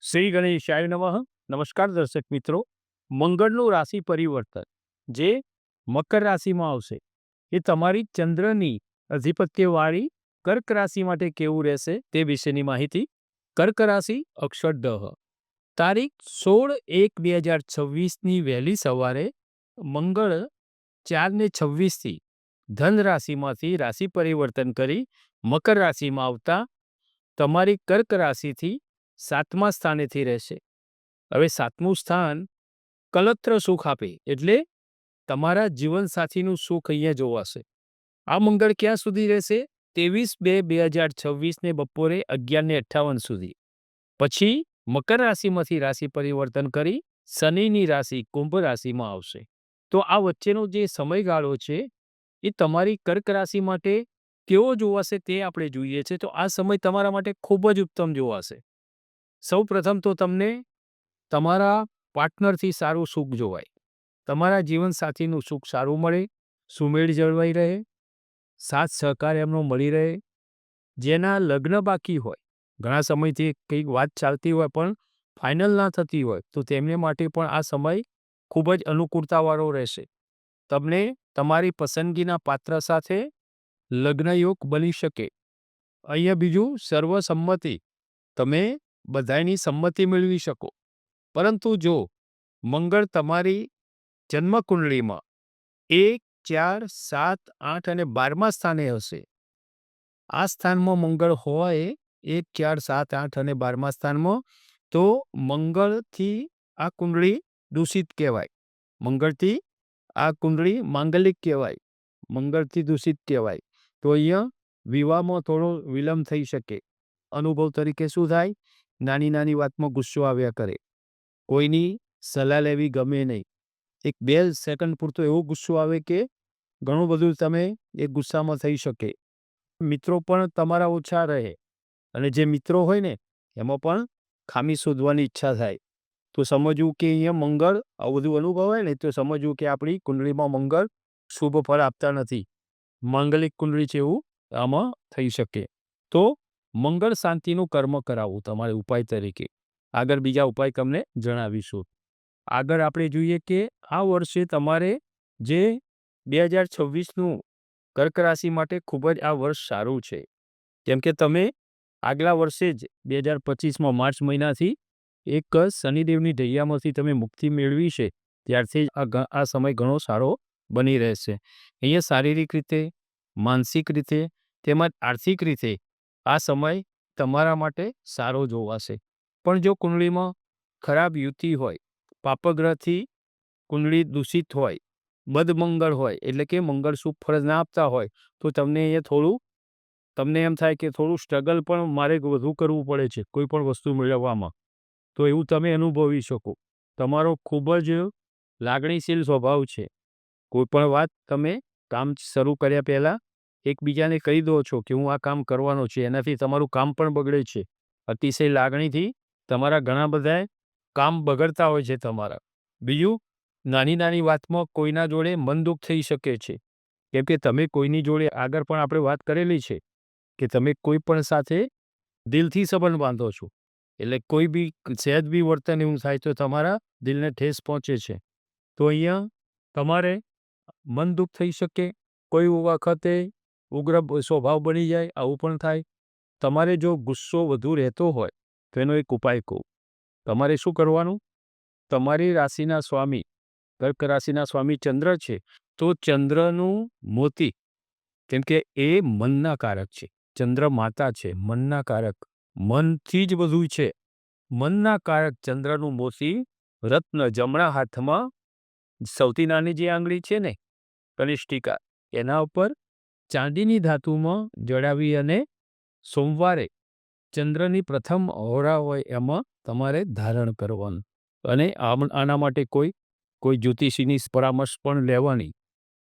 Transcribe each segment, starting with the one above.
શ્રી ગણેશાય નમઃ. નમસ્કાર દર્શક મિત્રો. મંગળનું રાશિ પરિવર્તન જે મકર રાશિમાં આવશે એ તમારી ચંદ્રની અધિપત્યવાળી કર્ક રાશિ માટે કેવું રહેશે તે વિશેની માહિતી. કર્ક રાશિ અક્ષર ડ. તારીખ 16/1/2026ની વહેલી સવારે મંગળ 4:26 ધન રાશિમાંથી રાશિ પરિવર્તન કરી મકર રાશિમાં આવતા તમારી કર્ક રાશિથી 7મા સ્થાનેથી રહેશે. હવે 7મું સ્થાન કલત્ર સુખ આપે એટલે તમારા જીવનસાથીનું સુખ અહીંયા જોવાશે. આ મંગળ ક્યાં સુધી રહેશે? 23/2/2026ને બપોરે 11:58 સુધી. પછી મકર રાશિમાંથી રાશિ પરિવર્તન કરી શનિની રાશિ કુંભ રાશિમાં આવશે. તો આ વચ્ચેનો જે સમયગાળો છે એ તમારી કર્ક રાશિ માટે કેવો જોવાશે તે આપણે જોઈએ છે. તો આ સમય તમારા માટે ખૂબ જ ઉત્તમ જોવાશે. સૌ પ્રથમ તો તમને તમારા પાર્ટનરથી સારું સુખ જોવાય, તમારા જીવનસાથીનું સુખ સારું મળે, સુમેળ જળવાઈ રહે, સાથ સહકાર એમનો મળી રહે. જેના લગ્ન બાકી હોય, ઘણા સમયથી કંઈક વાત ચાલતી હોય પણ ફાઇનલ ના થતી હોય, તો તેમને માટે પણ આ સમય ખૂબ જ અનુકૂળતાવાળો રહેશે. તમને તમારી પસંદગીના પાત્ર સાથે લગ્નયોગ બની શકે. અહીંયા બીજું, સર્વસંમતિ, તમે બધાની સંમતિ મેળવી શકો. પરંતુ જો મંગળ તમારી જન્મકુંડળીમાં 1, 4, 7, 8 અને 12મા સ્થાને હશે, આ સ્થાનમાં મંગળ હોય 1, 4, 7, 8 અને 12મા સ્થાનમાં, તો મંગળથી આ કુંડળી દૂષિત કહેવાય. મંગળથી આ કુંડળી માંગલિક કહેવાય, મંગળથી દૂષિત કહેવાય. તો અહીંયા વિવાહમાં થોડો વિલંબ થઈ શકે. અનુભવ તરીકે શું થાય? નાની નાની વાતમાં ગુસ્સો આવ્યા કરે, કોઈની સલાહ લેવી ગમે નહીં. 1-2 સેકન્ડ પૂરતો એવો ગુસ્સો આવે કે ઘણું બધું તમે એ ગુસ્સામાં થઈ શકે. મિત્રો પણ તમારા ઓછા રહે અને જે મિત્રો હોય ને એમાં પણ ખામી શોધવાની ઈચ્છા થાય. તો સમજવું કે અહીંયા મંગળ આવું બધું અનુભવાય ને તો સમજવું કે આપણી કુંડળીમાં મંગળ શુભ ફળ આપતા નથી. માંગલિક કુંડળી છે એવું આમાં થઈ શકે. તો મંગળ શાંતિનું કર્મ કરાવવું તમારે ઉપાય તરીકે. આગળ બીજા ઉપાય તમને જણાવીશું. આગળ આપણે જોઈએ કે આ વર્ષે તમારે જે 2026નું કર્ક રાશિ માટે ખૂબ જ આ વર્ષ સારું છે. કેમ કે તમે આગલા વર્ષે જ 2025માં માર્ચ મહિનાથી એક શનિદેવની ઢૈયામાંથી તમે મુક્તિ મેળવી છે, ત્યારથી જ આ સમય ઘણો સારો બની રહેશે. અહીંયા શારીરિક રીતે, માનસિક રીતે તેમજ આર્થિક રીતે આ સમય તમારા માટે સારો જોવાશે. પણ જો કુંડળીમાં ખરાબ યુતિ હોય, પાપગ્રહથી કુંડળી દૂષિત હોય, બદમંગળ હોય, એટલે કે મંગળ શુભ ફળ ના આપતા હોય, તો તમને અહીંયા થોડું તમને એમ થાય કે થોડું સ્ટ્રગલ પણ મારે વધુ કરવું પડે છે કોઈ પણ વસ્તુ મેળવવામાં. તો એવું તમે અનુભવી શકો. તમારો ખૂબ જ લાગણીશીલ સ્વભાવ છે. કોઈ પણ વાત તમે કામ શરૂ કર્યા પહેલાં એકબીજાને કહી દો છો કે હું આ કામ કરવાનો છે, એનાથી તમારું કામ પણ બગડે છે. અતિશય લાગણીથી તમારા ઘણા બધા કામ બગડતા હોય છે તમારા. બીજું, નાની નાની વાતમાં કોઈના જોડે મન દુઃખ થઈ શકે છે. કેમ કે તમે કોઈની જોડે આગળ પણ આપણે વાત કરેલી છે કે તમે કોઈ પણ સાથે દિલથી સંબંધ બાંધો છો, એટલે કોઈ બી સહેજ બી વર્તન એવું થાય તો તમારા દિલને ઠેસ પહોંચે છે. તો અહીંયા તમારે મન દુઃખ થઈ શકે, કોઈ વખતે ઉગ્ર સ્વભાવ બની જાય, આવું પણ થાય. તમારે જો ગુસ્સો વધુ રહેતો હોય તો એનો એક ઉપાય કહું. તમારે શું કરવાનું? તમારી રાશિના સ્વામી, કર્ક રાશિના સ્વામી ચંદ્ર છે, તો ચંદ્રનું મોતી, કેમ કે એ મનના કારક છે. ચંદ્ર માતા છે, મનના કારક, મનથી જ બધું છે. મનના કારક ચંદ્રનું મોતી રત્ન જમણા હાથમાં સૌથી નાની જે આંગળી છે ને, કનિષ્ઠિકા, એના ઉપર ચાંદીની ધાતુમાં જડાવી અને સોમવારે ચંદ્રની પ્રથમ હોરા હોય એમાં તમારે ધારણ કરવાનું. અને આના માટે કોઈ જ્યોતિષીની પરામર્શ પણ લેવાની.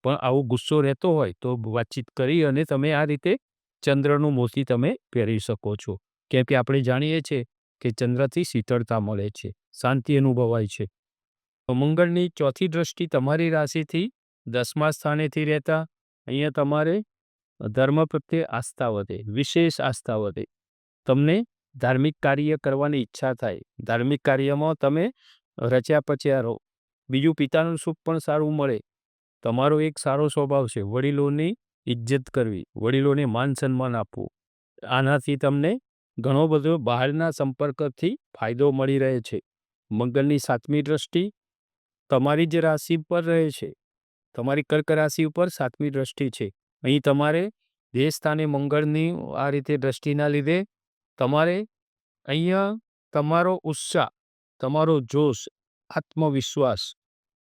પણ આવો ગુસ્સો રહેતો હોય તો વાતચીત કરી અને તમે આ રીતે ચંદ્રનું મોતી તમે પહેરી શકો છો. કેમ કે આપણે જાણીએ છીએ કે ચંદ્રથી શીતળતા મળે છે, શાંતિ અનુભવાય છે. મંગળની ચોથી દ્રષ્ટિ તમારી રાશિથી 10મા સ્થાનેથી રહેતા અહીંયા તમારે ધર્મ પ્રત્યે આસ્થા વધે, વિશેષ આસ્થા વધે. તમને ધાર્મિક કાર્ય કરવાની ઈચ્છા થાય, ધાર્મિક કાર્યમાં તમે રચ્યા પચ્યા રહો. બીજું પિતાનું સુખ પણ સારું મળે. તમારો એક સારો સ્વભાવ છે વડીલોની ઇજ્જત કરવી, વડીલોને માન સન્માન આપવું. આનાથી તમને ઘણો બધો બહારના સંપર્કથી ફાયદો મળી રહે છે. મંગળની 7મી દ્રષ્ટિ તમારી જ રાશિ પર રહે છે. તમારી કર્ક રાશિ ઉપર 7મી દ્રષ્ટિ છે. અહીં તમારે દેહ સ્થાને મંગળની આ રીતે દ્રષ્ટિના લીધે તમારે અહીંયા તમારો ઉત્સાહ, તમારો જોશ, આત્મવિશ્વાસ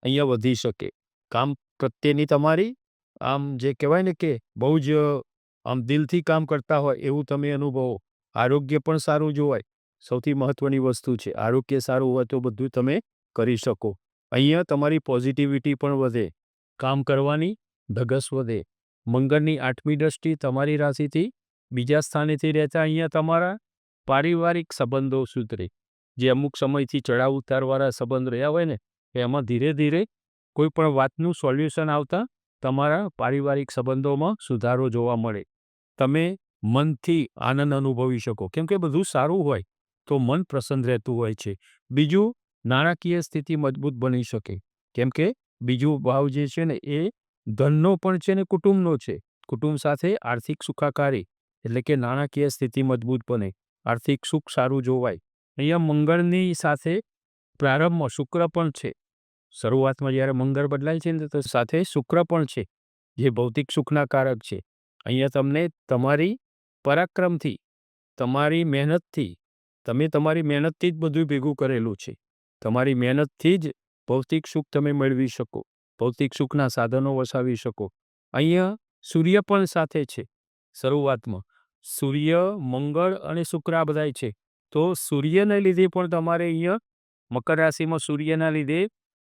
અહીંયા વધી શકે. કામ પ્રત્યેની તમારી આમ જે કહેવાય ને કે બહુ જ આમ દિલથી કામ કરતા હોય એવું તમે અનુભવો. આરોગ્ય પણ સારું જોવાય. સૌથી મહત્વની વસ્તુ છે આરોગ્ય સારું હોય તો બધું તમે કરી શકો. અહીંયા તમારી પોઝિટિવિટી પણ વધે, કામ કરવાની ધગશ વધે. મંગળની 8મી દ્રષ્ટિ તમારી રાશિથી બીજા સ્થાનેથી રહેતા અહીંયા તમારા પારિવારિક સંબંધો સુધરે. જે અમુક સમયથી ચડાવ ઉતારવાળા સંબંધ રહ્યા હોય ને એમાં ધીરે ધીરે કોઈ પણ વાતનું સોલ્યુશન આવતા તમારા પારિવારિક સંબંધોમાં સુધારો જોવા મળે. તમે મનથી આનંદ અનુભવી શકો કેમ કે બધું સારું હોય તો મન પ્રસન્ન રહેતું હોય છે. બીજું નાણાકીય સ્થિતિ મજબૂત બની શકે કેમ કે બીજું ભાવ જે છે ને એ ધનનો પણ છે ને કુટુંબનો છે. કુટુંબ સાથે આર્થિક સુખાકારી એટલે કે નાણાકીય સ્થિતિ મજબૂત બને, આર્થિક સુખ સારું જોવાય. અહીંયા મંગળની સાથે પ્રારંભમાં શુક્ર પણ છે. શરૂઆતમાં જ્યારે મંગળ બદલાય છે ને તો સાથે શુક્ર પણ છે જે ભૌતિક સુખના કારક છે. અહીંયા તમને તમારી પરાક્રમથી, તમારી મહેનતથી, તમે તમારી મહેનતથી જ બધું ભેગું કરેલું છે. તમારી મહેનતથી જ ભૌતિક સુખ તમે મેળવી શકો, ભૌતિક સુખના સાધનો વસાવી શકો. અહીંયા સૂર્ય પણ સાથે છે. શરૂઆતમાં સૂર્ય, મંગળ અને શુક્ર આ બધાય છે. તો સૂર્યને લીધે પણ તમારે અહીંયા મકર રાશિમાં સૂર્યના લીધે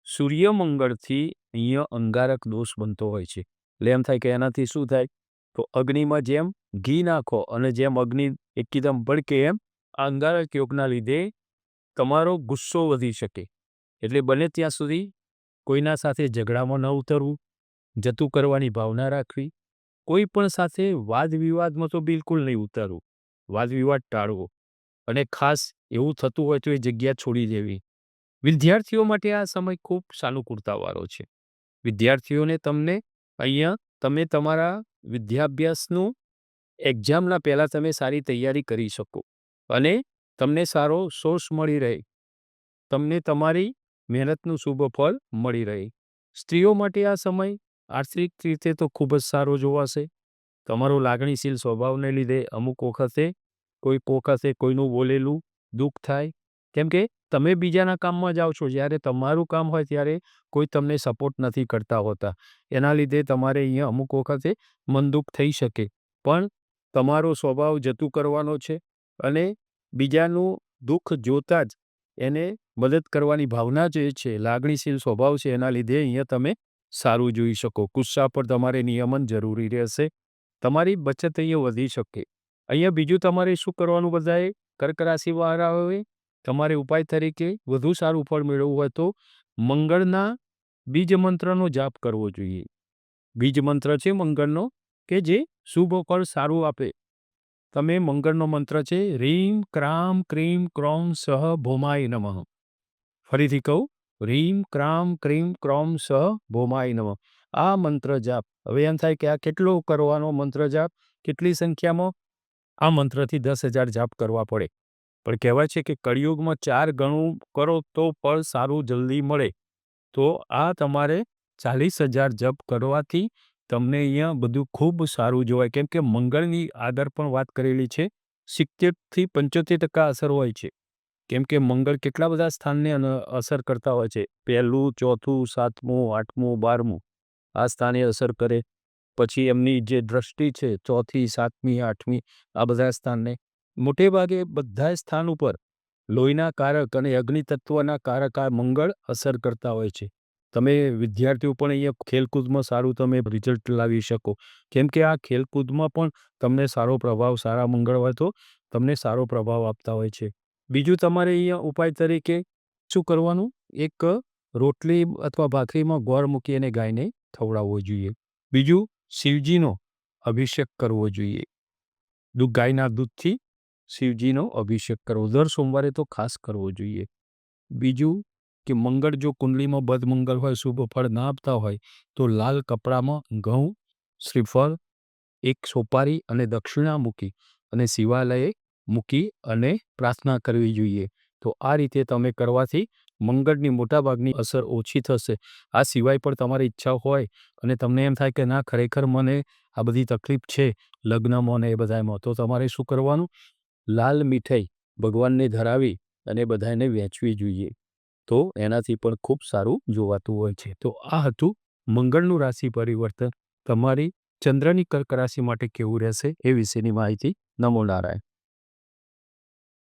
સૂર્ય મંગળથી અહીંયા અંગારક દોષ બનતો હોય છે. એટલે એમ થાય કે એનાથી શું થાય તો અગ્નિમાં જેમ ઘી નાખો અને જેમ અગ્નિ એકદમ ભડકે એમ આ અંગારક યોગના લીધે તમારો ગુસ્સો વધી શકે. એટલે બને ત્યાં સુધી કોઈના સાથે ઝઘડામાં ન ઉતરવું, જતું કરવાની ભાવના રાખવી. કોઈ પણ સાથે વાદ વિવાદમાં તો બિલકુલ નહીં ઉતરવું, વાદ વિવાદ ટાળવો અને ખાસ એવું થતું હોય તો એ જગ્યા છોડી દેવી. વિદ્યાર્થીઓ માટે આ સમય ખૂબ સાનુકૂળતાવાળો છે. વિદ્યાર્થીઓને તમને અહીંયા તમે તમારા વિદ્યાભ્યાસનું એક્ઝામના પહેલાં તમે સારી તૈયારી કરી શકો અને તમને સારો સોર્સ મળી રહે, તમને તમારી મહેનતનું શુભ ફળ મળી રહે. સ્ત્રીઓ માટે આ સમય આર્થિક રીતે તો ખૂબ જ સારો જોવાશે. તમારો લાગણીશીલ સ્વભાવને લીધે અમુક વખતે કોઈનું બોલેલું દુઃખ થાય કેમ કે તમે બીજાના કામમાં જાઓ છો, જ્યારે તમારું કામ હોય ત્યારે કોઈ તમને સપોર્ટ નથી કરતા હોતા. એના લીધે તમારે અહીંયા અમુક વખતે મન દુઃખ થઈ શકે પણ તમારો સ્વભાવ જતું કરવાનો છે અને બીજાનું દુઃખ જોતા જ એને મદદ કરવાની ભાવના જે છે, લાગણીશીલ સ્વભાવ છે એના લીધે અહીંયા તમે સારું જોઈ શકો. ગુસ્સા પર તમારે નિયમન જરૂરી રહેશે. તમારી બચત અહીંયા વધી શકે. અહીંયા બીજું તમારે શું કરવાનું બધાએ કર્ક રાશિવાળાઓએ તમારે ઉપાય તરીકે વધુ સારું ફળ મેળવવું હોય તો મંગળના બીજ મંત્રનો જાપ કરવો જોઈએ. બીજ મંત્ર છે મંગળનો કે જે શુભ ફળ સારું આપે. તમે મંગળનો મંત્ર છે રીમ ક્રામ ક્રીમ ક્રોમ સહ ભૌમાય નમઃ. ફરીથી કહું, રીમ ક્રામ ક્રીમ ક્રોમ સહ ભૌમાય નમઃ. આ મંત્ર જાપ હવે એમ થાય કે આ કેટલો કરવાનો મંત્ર જાપ, કેટલી સંખ્યામાં? આ મંત્રથી 10,000 જાપ કરવા પડે. પણ કહેવાય છે કે કળિયુગમાં 4 ગણું કરો તો ફળ સારું જલ્દી મળે. તો આ તમારે 40,000 જપ કરવાથી તમને અહીંયા બધું ખૂબ સારું જોવાય કેમ કે મંગળની આગળ પણ વાત કરેલી છે 70થી 75% અસર હોય છે. કેમ કે મંગળ કેટલા બધા સ્થાનને અસર કરતા હોય છે. 1લું, 4થું, 7મું, 8મું, 12મું આ સ્થાને અસર કરે. પછી એમની જે દ્રષ્ટિ છે 4થી, 7મી, 8મી આ બધા સ્થાનને મોટે ભાગે બધા સ્થાન ઉપર લોહીના કારક અને અગ્નિ તત્વના કારક આ મંગળ અસર કરતા હોય છે. તમે વિદ્યાર્થીઓ પણ અહીંયા ખેલકૂદમાં સારું તમે રિઝલ્ટ લાવી શકો કેમ કે આ ખેલકૂદમાં પણ તમને સારો પ્રભાવ, સારા મંગળ હોય તો તમને સારો પ્રભાવ આપતા હોય છે. બીજું તમારે અહીંયા ઉપાય તરીકે શું કરવાનું, એક રોટલી અથવા ભાખરીમાં ગોળ મૂકી અને ગાયને ખવડાવવો જોઈએ. બીજું શિવજીનો અભિષેક કરવો જોઈએ. ગાયના દૂધથી શિવજીનો અભિષેક કરવો. દર સોમવારે તો ખાસ કરવો જોઈએ. બીજું કે મંગળ જો કુંડલીમાં બદમંગળ હોય, શુભ ફળ ના આપતા હોય, તો લાલ કપડામાં ઘઉં, શ્રીફળ, એક સોપારી અને દક્ષિણા મૂકી અને શિવાલયે મૂકી અને પ્રાર્થના કરવી જોઈએ. તો આ રીતે તમે કરવાથી મંગળની મોટાભાગની અસર ઓછી થશે. આ સિવાય પણ તમારી ઈચ્છા હોય અને તમને એમ થાય કે ના ખરેખર મને આ બધી તકલીફ છે લગ્નમાં ને એ બધામાં, તો તમારે શું કરવાનું? લાલ મીઠાઈ ભગવાનને ધરાવી અને બધાને વહેંચવી જોઈએ. તો એનાથી પણ ખૂબ સારું જોવાતું હોય છે. તો આ હતું મંગળનું રાશિ પરિવર્તન. તમારી ચંદ્રની કર્ક રાશિ માટે કેવું રહેશે એ વિશેની માહિતી. નમો નારાયણ.